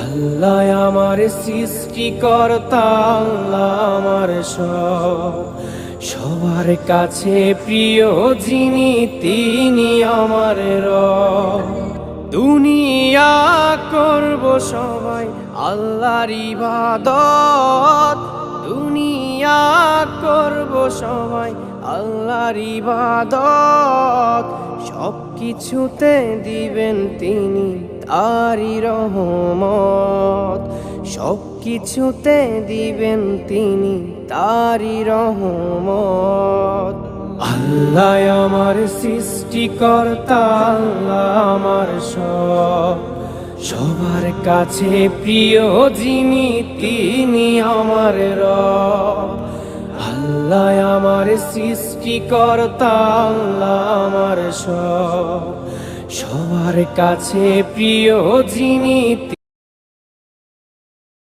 আল্লাহ আমার সৃষ্টিকর্তা, আল্লাহ আমার সব, সবার কাছে প্রিয় যিনি তিনি আমার রব। দুনিয়া করব সবাই আল্লাহর ইবাদত, দুনিয়া করব সবাই আল্লাহর ইবাদত, সব কিছুতে দিবেন তিনি তারি রহমত, সব কিছুতে দিবেন তিনি তারি রহমত। আল্লাহ আমার সৃষ্টিকর্তা, আল্লাহ আমার সব, সবার কাছে প্রিয় যিনি তিনি আমার রব। আল্লাহ আমার সৃষ্টিকর্তা, আল্লাহ আমার সব, সবার কাছে প্রিয় যিনি